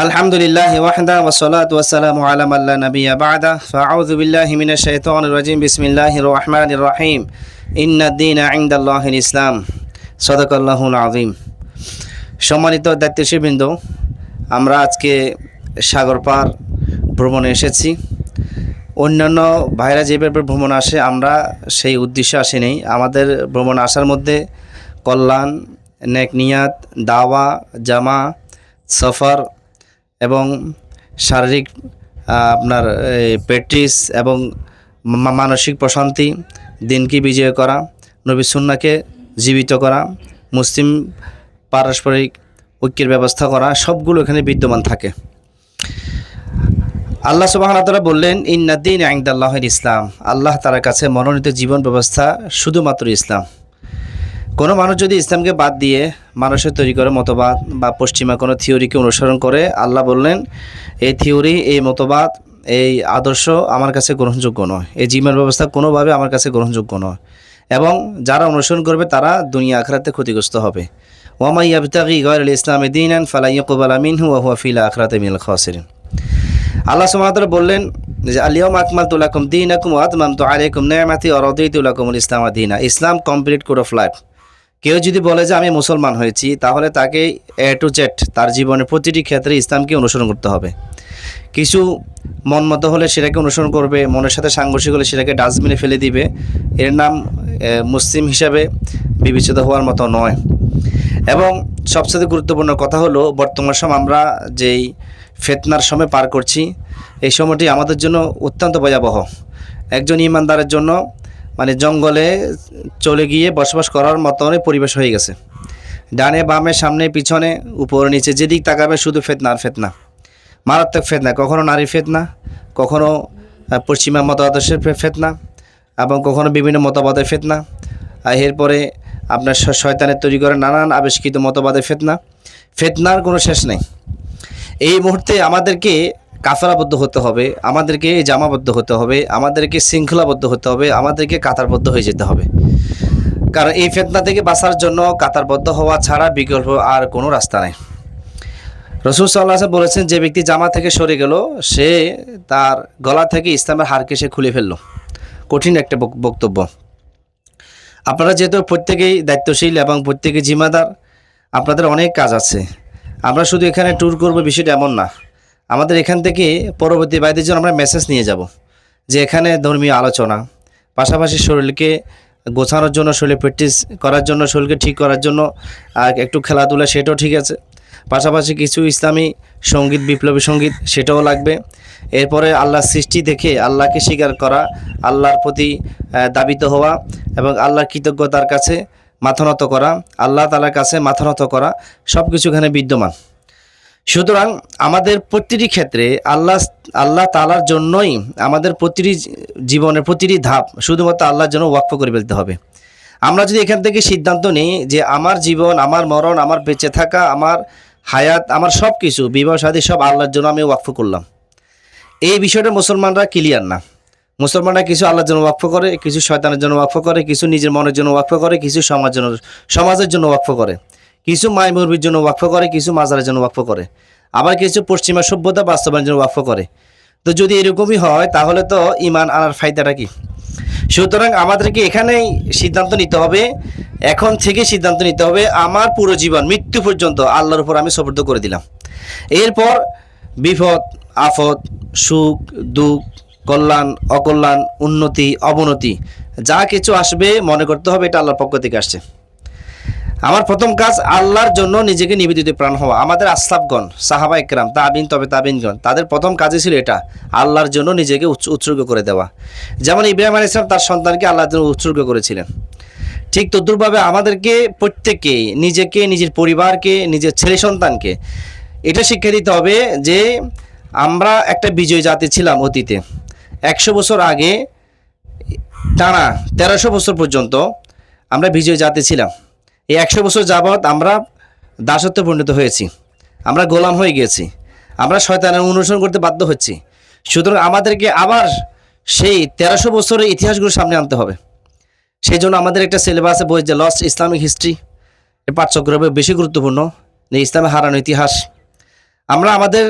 আলহামদুলিল্লাহ ওয়াহদা ওয়াসসালাতু ওয়াসসালামু আলা মান লা নাবিয়্যা বা'দা ফাআউযু বিল্লাহি মিনাশ শাইতানির রাজীম বিসমিল্লাহির রহমানির রহিম ইন্নাদ-দীনা ইনদাল্লাহিল ইসলাম সাদাকাল্লাহুল আযীম। সম্মানিত দায়িত্বশীলবৃন্দ, আমরা আজকে সাগর পার ভ্রমণে এসেছি। অন্যান্য ভাইরা যেভাবে ভ্রমণ আসে আমরা সেই উদ্দেশ্যে আসিনি। আমাদের ভ্রমণ আসার মধ্যে কল্যাণ, নেক নিয়াত, দাওয়া, জামা, সফর এবং শারীরিক আপনার প্র্যাকটিস এবং মানসিক প্রশান্তি, দিনকে বিজয় করা, নবী সুন্নাহকে জীবিত করা, মুসলিম পারস্পরিক ঐক্যের ব্যবস্থা করা, সবগুলো এখানে বিদ্যমান থাকে। আল্লাহ সুবহানাহু ওয়া তাআলা বললেন, ইন্নাদ-দীনা ইনদাল্লাহিল ইসলাম। আল্লাহ তাআলার কাছে মনোনীত জীবন ব্যবস্থা শুধুমাত্র ইসলাম। কোনো মানুষ যদি ইসলামকে বাদ দিয়ে মানুষের তৈরি করে মতবাদ বা পশ্চিমা কোনো থিওরিকে অনুসরণ করে, আল্লাহ বললেন এই থিওরি, এই মতবাদ, এই আদর্শ আমার কাছে গ্রহণযোগ্য নয়, এই জীবন ব্যবস্থা কোনোভাবে আমার কাছে গ্রহণযোগ্য নয়, এবং যারা অনুসরণ করবে তারা দুনিয়া আখিরাতে ক্ষতিগ্রস্ত হবে। ওয়া মান ইয়াবতাগি গায়রাল ইসলামি দীনান ফালা ইউকবালা মিনহু ওয়া হুয়া ফিল আখিরাতি মিনাল খাসিরিন। আল্লাহ সুবহানাহু ওয়া তাআলা বললেন যে আল-ইয়াওমা আকমালতু লাকুম দীনাকুম ওয়া আতমামতু আলাইকুম নি'মাতি ওয়া রাদিতু লাকুমুল ইসলামা দীনা। ইসলাম কমপ্লিট কোড অফ লাইফ। কেউ যদি বলে যে আমি মুসলমান হয়েছি, তাহলে তাকে এ টু জেড তার জীবনের প্রতিটি ক্ষেত্রে ইসলামকে অনুসরণ করতে হবে। কিছু মন মতো হলে সেটাকে অনুসরণ করবে, মনের সাথে সাংঘর্ষিক হলে সেটাকে ডাস্টবিনে ফেলে দিবে। এর নাম মুসলিম হিসাবে বিবেচিত হওয়ার মতো নয়। এবং সবচেয়ে গুরুত্বপূর্ণ কথা হলো, বর্তমান সময় আমরা যেই ফিতনার সময় পার করছি, এই সময়টি আমাদের জন্য অত্যন্ত ভয়াবহ। একজন ইমানদারের জন্য জঙ্গলে চলে গিয়ে বসবাস করার মতনই পরিবেশ হয়ে গেছে। ডানে বামে সামনে পিছনে উপরে নিচে যেদিক তাকাবে শুধু ফিতনা আর ফিতনা, মারাত্মক ফিতনা। কখনো নারী ফিতনা, কখনো পশ্চিমা মতাদর্শের ফিতনা, এবং কখনো বিভিন্ন মতবাদের ফিতনা। আর এরপরে আপনার শয়তানের তৈরি করে নানান আবিষ্কৃত মতবাদের ফিতনা। ফিতনার কোনো শেষ নেই। এই মুহূর্তে আমাদেরকে কাফারাবদ্ধ হতে হবে, আমাদেরকে জামাবদ্ধ হতে হবে, আমাদেরকে শৃঙ্খলাবদ্ধ হতে হবে, আমাদেরকে কাতারবদ্ধ হয়ে যেতে হবে। কারণ এই ফিতনা থেকে বাঁচার জন্য কাতারবদ্ধ হওয়া ছাড়া বিকল্প আর কোনো রাস্তা নেই। রাসূল সাল্লাল্লাহু আলাইহি ওয়াসাল্লাম বলেছেন, যে ব্যক্তি জামা থেকে সরে গেল, সে তার গলা থেকে ইসলামের হারকে সে খুলে ফেলল। কঠিন একটা বক্তব্য। আপনারা যেহেতু প্রত্যেকেই দায়িত্বশীল এবং প্রত্যেকে জিম্মাদার, আপনাদের অনেক কাজ আছে। আমরা শুধু এখানে ট্যুর করব বিষয়টা এমন না। আমাদের এখান থেকে পরবর্তী ভাইদের জন্য আমরা মেসেজ নিয়ে যাব যে এখানে ধর্মীয় আলোচনা, পাশাপাশি শরীরকে গোছানোর জন্য, শরীরে প্র্যাকটিস করার জন্য, শরীরকে ঠিক করার জন্য আর একটু খেলাধুলা, সেটাও ঠিক আছে। পাশাপাশি কিছু ইসলামী সঙ্গীত, বিপ্লবী সঙ্গীত, সেটাও লাগবে। এরপরে আল্লাহর সৃষ্টি দেখে আল্লাহকে স্বীকার করা, আল্লাহর প্রতি দাবিত হওয়া এবং আল্লাহর কৃতজ্ঞতার কাছে মাথা নত করা, আল্লাহ তাআলার কাছে মাথা নত করা, সব কিছু এখানে বিদ্যমান। সুতরাং আমাদের প্রতিটি ক্ষেত্রে আল্লাহ তাআলার জন্যই আমাদের প্রতিটি জীবনের প্রতিটি ধাপ শুধুমাত্র আল্লাহর জন্য ওয়াকফ করে ফেলতে হবে। আমরা যদি এখান থেকে সিদ্ধান্ত নিই যে আমার জীবন, আমার মরণ, আমার বেঁচে থাকা, আমার হায়াত, আমার সব কিছু, বিবাহ শাদী সব আল্লাহর জন্য আমি ওয়াকফ করলাম, এই বিষয়টা মুসলমানরা ক্লিয়ার না। মুসলমানরা কিছু আল্লাহর জন্য ওয়াকফ করে, কিছু শয়তানের জন্য ওয়াকফ করে, কিছু নিজের মনের জন্য ওয়াকফ করে, কিছু সমাজের জন্য ওয়াকফ করে, কিছু মায় মুরবির জন্য ওয়াকফ করে, কিছু মাজারের জন্য ওয়াকফ করে, আবার কিছু পশ্চিমা সভ্যতা বাস্তবায়নের জন্য ওয়াকফ করে। তো যদি এরকমই হয়, তাহলে তো ঈমান আনার ফায়দাটা কি? সুতরাং আমাদেরকে এখানেই সিদ্ধান্ত নিতে হবে, এখন থেকে সিদ্ধান্ত নিতে হবে, আমার পুরো জীবন মৃত্যু পর্যন্ত আল্লাহর উপর আমি সুপর্দ করে দিলাম। এরপর বিপদ আফত, সুখ দুঃখ, কল্যাণ অকল্যাণ, উন্নতি অবনতি, যা কিছু আসবে মনে করতে হবে এটা আল্লাহর পক্ষ থেকে আসছে। আমার প্রথম কাজ আল্লাহর জন্য নিজেকে নিবেদিত প্রাণ হওয়া। আমাদের আসলাফগণ, সাহাবা ইকরাম, তাবিন, তবে তাবিনগণ, তাদের প্রথম কাজই ছিল এটা, আল্লাহর জন্য নিজেকে উৎসর্গ করে দেওয়া। যেমন ইব্রাহিম আলাইহিস সালাম তার সন্তানকে আল্লাহর জন্য উৎসর্গ করেছিলেন, ঠিক তদ্রূপভাবে আমাদেরকে প্রত্যেককে, নিজেকে, নিজের পরিবারকে, নিজের ছেলে সন্তানকে এটা শিক্ষা দিতে হবে যে আমরা একটা বিজয় জাতি ছিলাম অতীতে। 100 বছর আগে টানা 1300 বছর পর্যন্ত আমরা বিজয় জাতি ছিলাম। এই 100 বছর যাবৎ আমরা দাসত্বে পরিণত হয়েছি, আমরা গোলাম হয়ে গেছি, আমরা শয়তানের অনুসরণ করতে বাধ্য হচ্ছি। সুতরাং আমাদেরকে আবার সেই 1300 বছরের ইতিহাসগুলো সামনে আনতে হবে। সেই জন্য আমাদের একটা সিলেবাসে বই, যে লস্ট ইসলামিক হিস্ট্রি, এর পাঠ্যক্রমে বেশি গুরুত্বপূর্ণ, যে ইসলামে হারানো ইতিহাস। আমরা আমাদের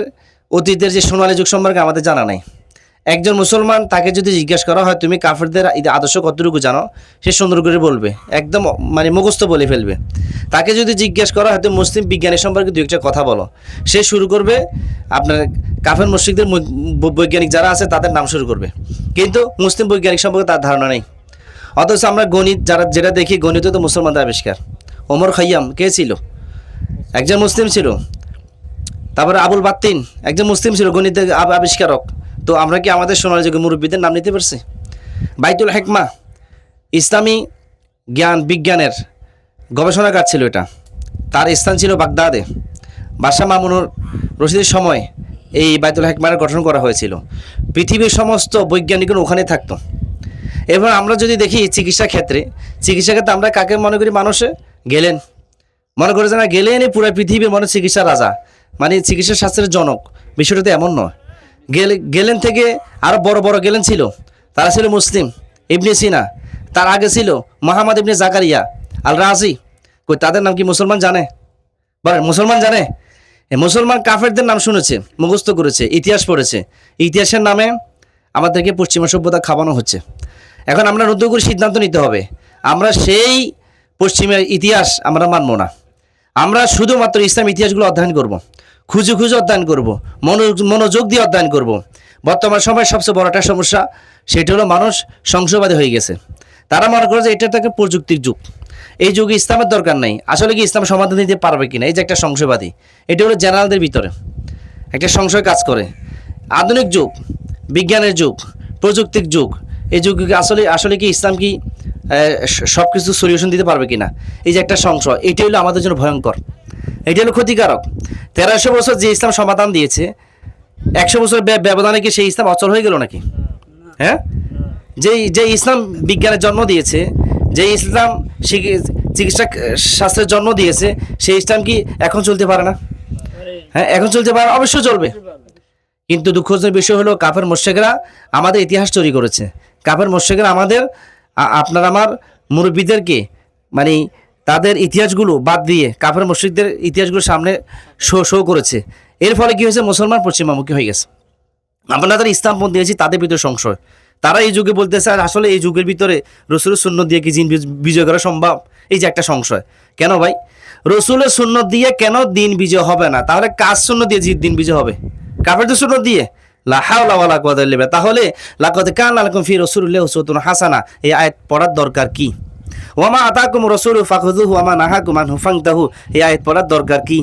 অতীতের যে সোনালী যুগ সম্পর্কে আমাদের জানা নাই। একজন মুসলমান তাকে যদি জিজ্ঞেস করা হয় তুমি কাফেরদের আদর্শ কতটুকু জানো, সে সুন্দর করে বলবে, একদম মানে মুখস্থ বলে ফেলবে। তাকে যদি জিজ্ঞেস করা হয় তুমি মুসলিম বিজ্ঞানী সম্পর্কে দু একটা কথা বলো, সে শুরু করবে আপনার কাফের মুশরিকদের বৈজ্ঞানিক যারা আছে তাদের নাম শুরু করবে, কিন্তু মুসলিম বৈজ্ঞানিক সম্পর্কে তার ধারণা নেই। অথচ আমরা গণিত যেটা দেখি, গণিত তো মুসলমানদের আবিষ্কার। ওমর খাইয়াম কে ছিল? একজন মুসলিম ছিল। তারপরে আবুল বাত্তিন একজন মুসলিম ছিল, গণিতের আবিষ্কারক। তো আমরা কি আমাদের সোনালী যুগের মুরব্বীদের নাম নিতে পারছি? বাইতুল হেকমা ইসলামী জ্ঞান বিজ্ঞানের গবেষণাগার ছিল, এটা তার স্থান ছিল বাগদাদে। বাদশাহ মামুনুর রশিদের সময় এই বাইতুল হেকমার গঠন করা হয়েছিল। পৃথিবীর সমস্ত বৈজ্ঞানিকগণ ওখানে থাকতো। এবার আমরা যদি দেখি চিকিৎসা ক্ষেত্রে আমরা কাকে মনে করি? মানুষে গেলেন মনে করে যে না, গেলেনই পুরো পৃথিবীর মনে চিকিৎসা রাজা, মানে চিকিৎসা শাস্ত্রের জনক। বিষয়টা তো এমন নয়। গেলেন থেকে আরও বড় বড় গেলেন ছিল, তারা ছিল মুসলিম, ইবনে সিনা, তার আগে ছিল মোহাম্মদ ইবনে জাকারিয়া আল রাজি। কই তাদের নাম কি মুসলমান জানে? বলেন, মুসলমান জানে? মুসলমান কাফেরদের নাম শুনেছে, মুখস্থ করেছে, ইতিহাস পড়েছে। ইতিহাসের নামে আমাদেরকে পশ্চিমা সভ্যতা খাওয়ানো হচ্ছে। এখন আমরা নতুন করে সিদ্ধান্ত নিতে হবে, আমরা সেই পশ্চিমের ইতিহাস আমরা মানব না। আমরা শুধুমাত্র ইসলাম ইতিহাসগুলো অধ্যয়ন করব, খুঁজে অধ্যয়ন করব, মনোযোগ দিয়ে অধ্যয়ন করব। বর্তমান সময়ের সবচেয়ে বড় একটা সমস্যা, সেটা হলো মানুষ সংশয়বাদী হয়ে গেছে। তারা মনে করে যে এটা একটা প্রযুক্তির যুগ, এই যুগে ইসলামের দরকার নেই। আসলে কি ইসলাম সমাধান দিতে পারবে কিনা, এই যে একটা সংশয়বাদী, এটা হলো জেনারেলদের ভিতরে একটা সংশয় কাজ করে। আধুনিক যুগ, বিজ্ঞানের যুগ, প্রযুক্তির যুগ, এই যুগে আসলে কি ইসলাম কি সব কিছু সলিউশন দিতে পারবে কিনা, এই যে একটা সংশয়, এটা হলো আমাদের জন্য ভয়ঙ্কর, এটা হলো ক্ষতিকারক। 1300 বছর যে ইসলাম সমাধান দিয়েছে, 100 বছর ব্যবধানে কি সেই ইসলাম অচল হয়ে গেল নাকি? হ্যাঁ, যে ইসলাম বিজ্ঞানের জন্ম দিয়েছে, যে ইসলাম চিকিৎসা শাস্ত্রের জন্ম দিয়েছে, সেই ইসলাম কি এখন চলতে পারে না? হ্যাঁ, এখন চলতে পারে, অবশ্যই চলবে। কিন্তু দুঃখজনক বিষয় হলো কাফের মুশরিকরা আমাদের ইতিহাস চুরি করেছে। কাফের মুশরিকরা আমাদের আপনার আমার মুরব্বীদেরকে মানে তাদের ইতিহাসগুলো বাদ দিয়ে কাফের মুশরিকদের ইতিহাসগুলো সামনে শো করেছে। এর ফলে কি হয়েছে? মুসলমান পশ্চিমামুখী হয়ে গেছে। আমরা যারা ইসলামপন্থী দিয়েছি তাদের ভিতরে সংশয়, তারা এই যুগে বলতেছে আর আসলে এই যুগের ভিতরে রসুলের সুন্নত দিয়ে কি জিন বিজয় করা সম্ভব? এই যে একটা সংশয়। কেন ভাই? রসুলের সুন্নত দিয়ে কেন দিন বিজয় হবে না? তাহলে কাজ সুন্নত দিয়ে দিন বিজয় হবে? কাফেরদের সুন্নত দিয়ে? লা হাওলা ওয়ালা কুওয়াতা ইল্লা বিল্লাহ। তাহলে লাকাদ কানা লাকুম ফি রাসূলিল্লাহি উসওয়াতুন হাসানাহ, এই আয়াত পড়ার দরকার কি? ওয়া মা আতাকুম রাসূলু ফাখুযুহু ওয়া মা নাহাকুম আনহু ফান্তাহু, এই আয়াত পড়ার দরকার কি?